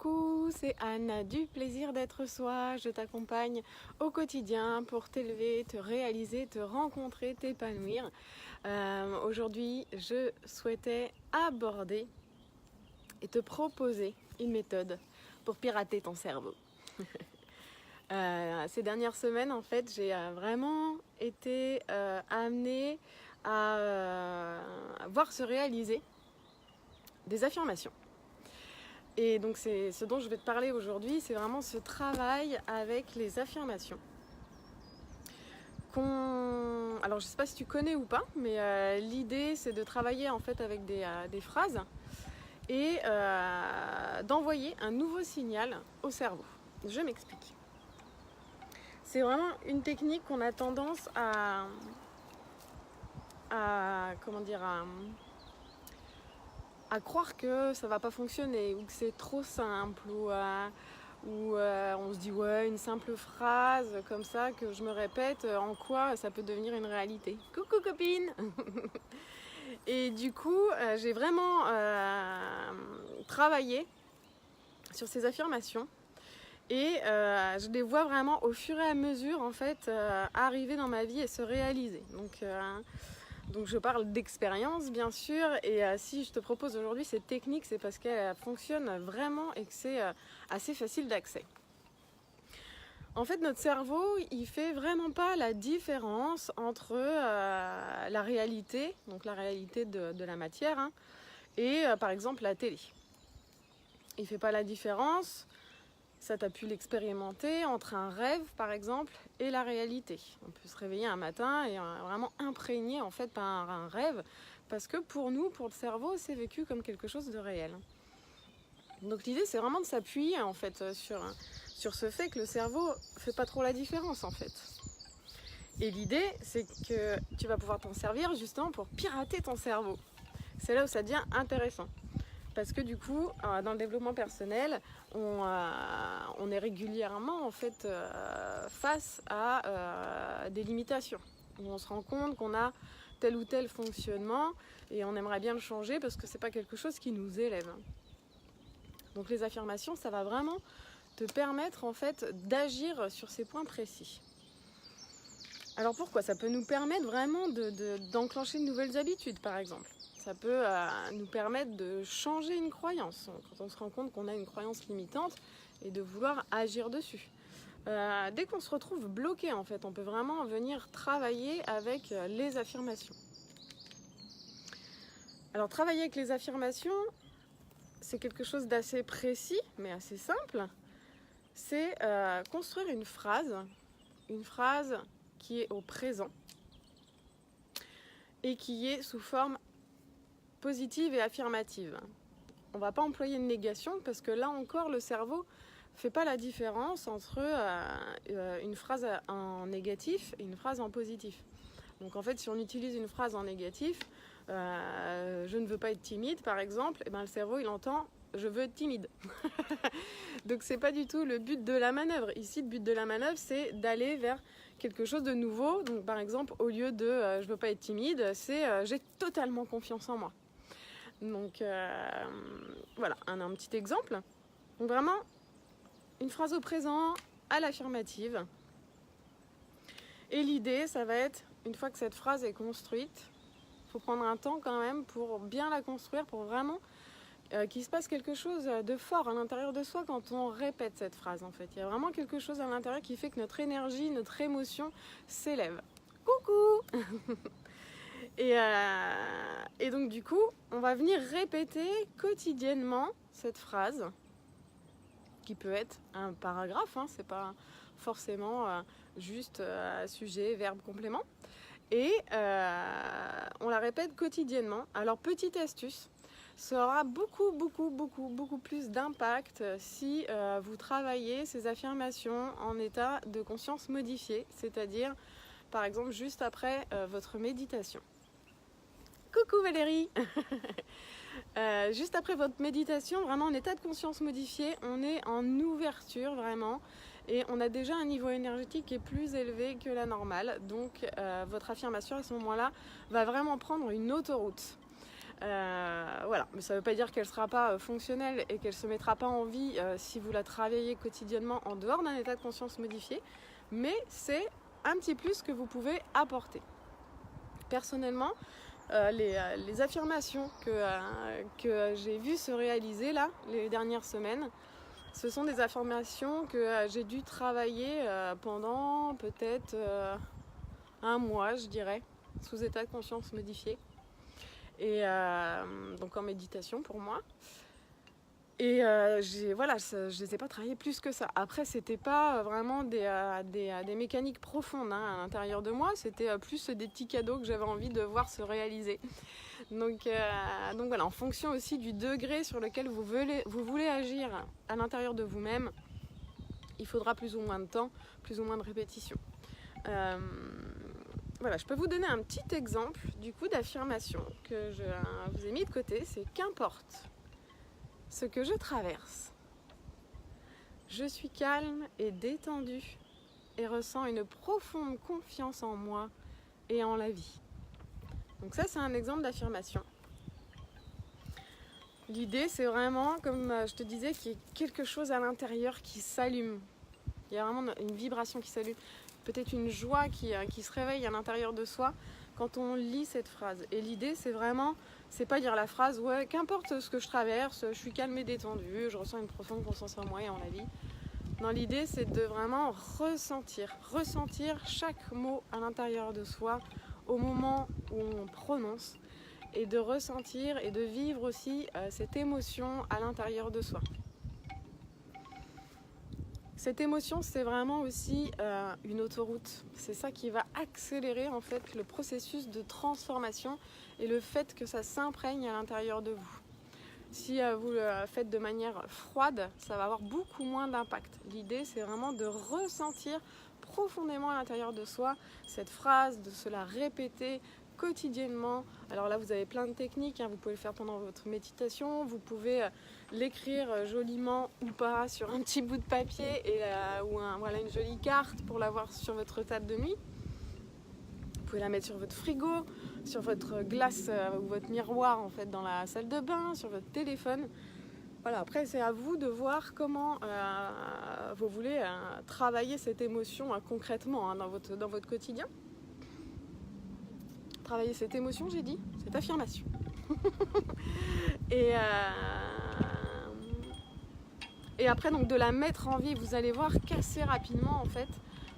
Coucou, c'est Anne du plaisir d'être soi. Je t'accompagne au quotidien pour t'élever, te réaliser, te rencontrer, t'épanouir. Aujourd'hui, je souhaitais aborder et te proposer une méthode pour pirater ton cerveau. Ces dernières semaines, en fait, j'ai vraiment été amenée à voir se réaliser des affirmations. Et donc c'est ce dont je vais te parler aujourd'hui, c'est vraiment ce travail avec les affirmations. Alors je ne sais pas si tu connais ou pas, mais l'idée c'est de travailler en fait avec des phrases et d'envoyer un nouveau signal au cerveau. Je m'explique. C'est vraiment une technique qu'on a tendance à croire que ça va pas fonctionner ou que c'est trop simple ou on se dit ouais, une simple phrase comme ça que je me répète, en quoi ça peut devenir une réalité. Coucou copine. Et du coup j'ai vraiment travaillé sur ces affirmations et je les vois vraiment au fur et à mesure en fait arriver dans ma vie et se réaliser. Donc je parle d'expérience bien sûr, et si je te propose aujourd'hui cette technique, c'est parce qu'elle fonctionne vraiment et que c'est assez facile d'accès. En fait, notre cerveau, il fait vraiment pas la différence entre la réalité, donc la réalité de la matière, hein, et par exemple la télé. Il fait pas la différence. Ça, tu as pu l'expérimenter entre un rêve, par exemple, et la réalité. On peut se réveiller un matin et vraiment imprégné en fait par un rêve, parce que pour nous, pour le cerveau, c'est vécu comme quelque chose de réel. Donc l'idée, c'est vraiment de s'appuyer en fait sur ce fait que le cerveau fait pas trop la différence en fait. Et l'idée, c'est que tu vas pouvoir t'en servir justement pour pirater ton cerveau. C'est là où ça devient intéressant. Parce que du coup, dans le développement personnel, on est régulièrement en fait face à des limitations. Où on se rend compte qu'on a tel ou tel fonctionnement et on aimerait bien le changer parce que c'est pas quelque chose qui nous élève. Donc les affirmations, ça va vraiment te permettre en fait d'agir sur ces points précis. Alors pourquoi ? Ça peut nous permettre vraiment d'enclencher de nouvelles habitudes, par exemple. Ça peut nous permettre de changer une croyance, quand on se rend compte qu'on a une croyance limitante et de vouloir agir dessus. Dès qu'on se retrouve bloqué, en fait, on peut vraiment venir travailler avec les affirmations. Alors, travailler avec les affirmations, c'est quelque chose d'assez précis, mais assez simple. C'est construire une phrase qui est au présent et qui est sous forme positive et affirmative. On ne va pas employer une négation parce que là encore le cerveau ne fait pas la différence entre une phrase en négatif et une phrase en positif. Donc en fait si on utilise une phrase en négatif, je ne veux pas être timide par exemple, et ben le cerveau il entend je veux être timide. Donc c'est pas du tout le but de la manœuvre. Ici le but de la manœuvre c'est d'aller vers quelque chose de nouveau. Donc par exemple au lieu de je veux pas être timide, c'est j'ai totalement confiance en moi. Donc voilà, un petit exemple. Donc vraiment, une phrase au présent à l'affirmative. Et l'idée, ça va être, une fois que cette phrase est construite, il faut prendre un temps quand même pour bien la construire, pour vraiment qu'il se passe quelque chose de fort à l'intérieur de soi quand on répète cette phrase en fait. Il y a vraiment quelque chose à l'intérieur qui fait que notre énergie, notre émotion s'élève. Coucou. Et donc du coup, on va venir répéter quotidiennement cette phrase, qui peut être un paragraphe, hein, c'est pas forcément juste sujet, verbe, complément. Et on la répète quotidiennement. Alors petite astuce, ça aura beaucoup plus d'impact si vous travaillez ces affirmations en état de conscience modifié, c'est-à-dire par exemple juste après votre méditation. Coucou Valérie. Juste après votre méditation, vraiment en état de conscience modifié, on est en ouverture vraiment et on a déjà un niveau énergétique qui est plus élevé que la normale. Donc votre affirmation à ce moment-là va vraiment prendre une autoroute. Voilà, mais ça ne veut pas dire qu'elle ne sera pas fonctionnelle et qu'elle ne se mettra pas en vie si vous la travaillez quotidiennement en dehors d'un état de conscience modifié, mais c'est un petit plus que vous pouvez apporter. Personnellement, les affirmations que j'ai vues se réaliser là, les dernières semaines, ce sont des affirmations que j'ai dû travailler pendant peut-être un mois, je dirais, sous état de conscience modifié. Et donc en méditation pour moi. Et je les ai pas travaillées plus que ça. Après, c'était pas vraiment des mécaniques profondes à l'intérieur de moi, c'était plus des petits cadeaux que j'avais envie de voir se réaliser. Donc voilà, en fonction aussi du degré sur lequel vous voulez agir à l'intérieur de vous-même, il faudra plus ou moins de temps, plus ou moins de répétition. Voilà, je peux vous donner un petit exemple du coup d'affirmation que je vous ai mis de côté, c'est qu'importe ce que je traverse, je suis calme et détendue et ressens une profonde confiance en moi et en la vie. Donc ça, c'est un exemple d'affirmation. L'idée, c'est vraiment, comme je te disais, qu'il y ait quelque chose à l'intérieur qui s'allume. Il y a vraiment une vibration qui s'allume. Peut-être une joie qui se réveille à l'intérieur de soi quand on lit cette phrase. Et l'idée, c'est vraiment, c'est pas dire la phrase « ouais, qu'importe ce que je traverse, je suis calme et détendue, je ressens une profonde confiance en moi et en la vie ». Non, l'idée, c'est de vraiment ressentir chaque mot à l'intérieur de soi au moment où on prononce et de ressentir et de vivre aussi cette émotion à l'intérieur de soi. Cette émotion, c'est vraiment aussi une autoroute. C'est ça qui va accélérer en fait le processus de transformation et le fait que ça s'imprègne à l'intérieur de vous. Si vous le faites de manière froide, ça va avoir beaucoup moins d'impact. L'idée, c'est vraiment de ressentir profondément à l'intérieur de soi cette phrase, de se la répéter quotidiennement. Alors là, vous avez plein de techniques, vous pouvez le faire pendant votre méditation, vous pouvez l'écrire joliment ou pas sur un petit bout de papier ou une jolie carte pour l'avoir sur votre table de nuit. Vous pouvez la mettre sur votre frigo, sur votre glace ou votre miroir en fait dans la salle de bain, sur votre téléphone. Voilà, après c'est à vous de voir comment vous voulez travailler cette émotion concrètement dans votre quotidien. Travailler cette émotion, j'ai dit, cette affirmation. Et après donc de la mettre en vie, vous allez voir qu'assez rapidement en fait,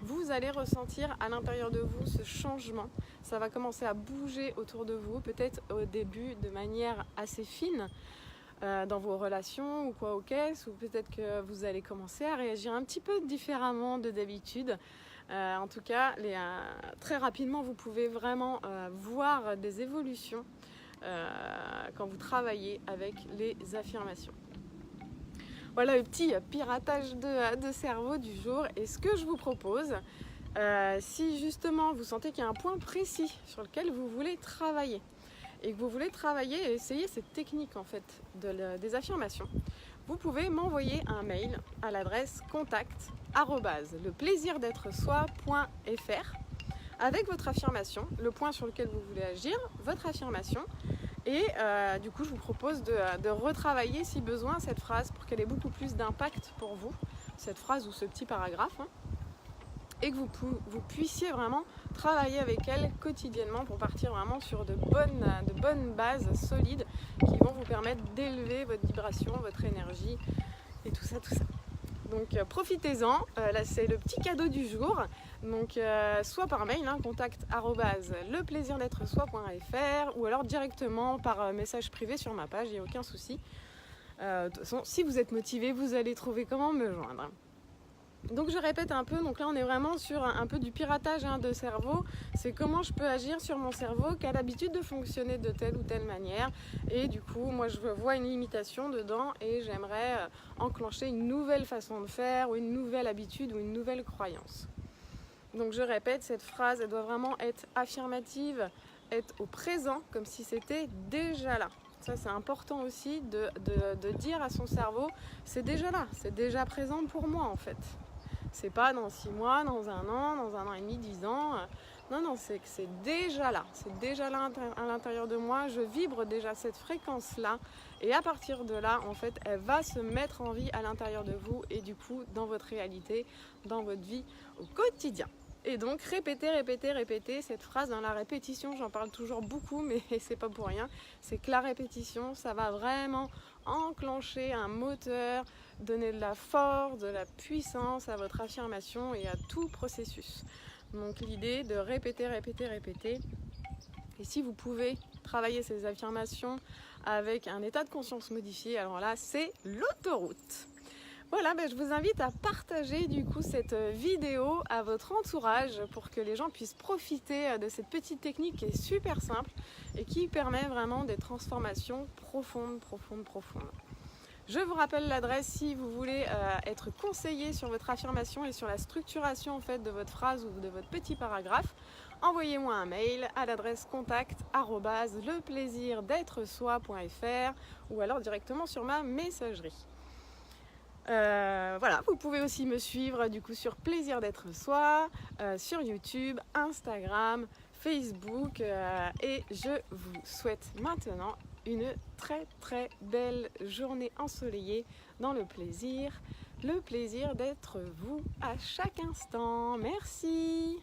vous allez ressentir à l'intérieur de vous ce changement. Ça va commencer à bouger autour de vous, peut-être au début de manière assez fine dans vos relations ou quoi aux caisses, ou peut-être que vous allez commencer à réagir un petit peu différemment de d'habitude. En tout cas, très rapidement, vous pouvez vraiment voir des évolutions quand vous travaillez avec les affirmations. Voilà le petit piratage de cerveau du jour. Et ce que je vous propose, si justement vous sentez qu'il y a un point précis sur lequel vous voulez travailler et que vous voulez travailler et essayer cette technique en fait des affirmations, vous pouvez m'envoyer un mail à l'adresse contact@leplaisirdettresoi.fr avec votre affirmation, le point sur lequel vous voulez agir, votre affirmation. Et du coup, je vous propose de retravailler si besoin cette phrase pour qu'elle ait beaucoup plus d'impact pour vous, cette phrase ou ce petit paragraphe, et que vous puissiez vraiment travailler avec elle quotidiennement pour partir vraiment sur de bonnes bases solides qui vont vous permettre d'élever votre vibration, votre énergie et tout ça. Donc profitez-en, là c'est le petit cadeau du jour. Donc soit par mail, contact@leplaisirdettresoi.fr ou alors directement par message privé sur ma page, il n'y a aucun souci. De toute façon, si vous êtes motivé, vous allez trouver comment me joindre. Donc je répète un peu, donc là on est vraiment sur un peu du piratage de cerveau. C'est comment je peux agir sur mon cerveau qui a l'habitude de fonctionner de telle ou telle manière. Et du coup, moi je vois une limitation dedans et j'aimerais enclencher une nouvelle façon de faire ou une nouvelle habitude ou une nouvelle croyance. Donc je répète, cette phrase, elle doit vraiment être affirmative, être au présent, comme si c'était déjà là. Ça c'est important aussi de dire à son cerveau, c'est déjà là, c'est déjà présent pour moi en fait. C'est pas dans 6 mois, dans un an et demi, 10 ans. Non, non, c'est que c'est déjà là. C'est déjà là à l'intérieur de moi. Je vibre déjà cette fréquence-là. Et à partir de là, en fait, elle va se mettre en vie à l'intérieur de vous et du coup, dans votre réalité, dans votre vie au quotidien. Et donc, répétez cette phrase dans la répétition. J'en parle toujours beaucoup, mais c'est pas pour rien. C'est que la répétition, ça va vraiment enclencher un moteur, donner de la force, de la puissance à votre affirmation et à tout processus. Donc l'idée de répéter. Et si vous pouvez travailler ces affirmations avec un état de conscience modifié, alors là c'est l'autoroute. Voilà, je vous invite à partager du coup cette vidéo à votre entourage pour que les gens puissent profiter de cette petite technique qui est super simple et qui permet vraiment des transformations profondes. Je vous rappelle l'adresse si vous voulez être conseillé sur votre affirmation et sur la structuration en fait, de votre phrase ou de votre petit paragraphe. Envoyez-moi un mail à l'adresse contact@leplaisirdêtre-soi.fr ou alors directement sur ma messagerie. Voilà, vous pouvez aussi me suivre du coup sur Plaisir d'être soi, sur YouTube, Instagram, Facebook et je vous souhaite maintenant une très belle journée ensoleillée dans le plaisir d'être vous à chaque instant. Merci.